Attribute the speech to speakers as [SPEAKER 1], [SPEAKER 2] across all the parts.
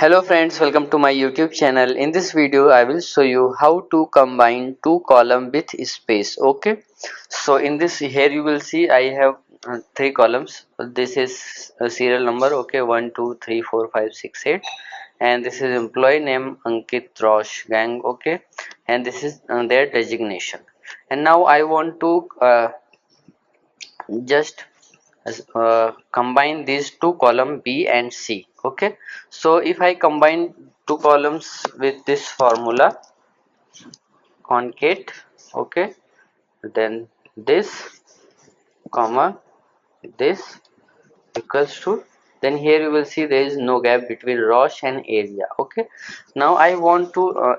[SPEAKER 1] Hello friends, welcome to my YouTube channel. In this video I will show you how to combine two column with space. Okay, so in this here you will see I have three columns. This is a serial number. Okay, 1 2 3 4 5 6 8, and this is employee name Ankit Rosh Gang. Okay, and this is their designation. And now I want to just combine these two column B and C. Okay, so if I combine two columns with this formula concate, okay, then this comma this equals to, then here you will see there is no gap between Rosh and area. Okay, now I want to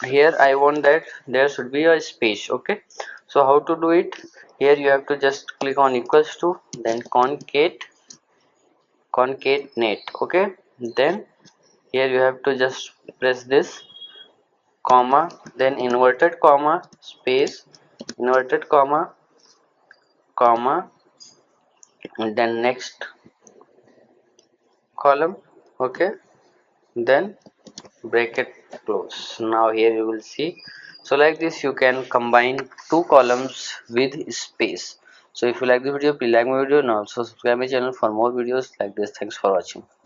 [SPEAKER 1] here I want that there should be a space. Okay, so how to do it? Here you have to just click on equals to, then concatenate. Okay, then here you have to just press this comma, then inverted comma space, inverted comma, and then next column. Okay, then bracket close. Now here you will see, so like this you can combine two columns with space. So if you like the video, please like my video and also subscribe my channel for more videos like this. Thanks for watching.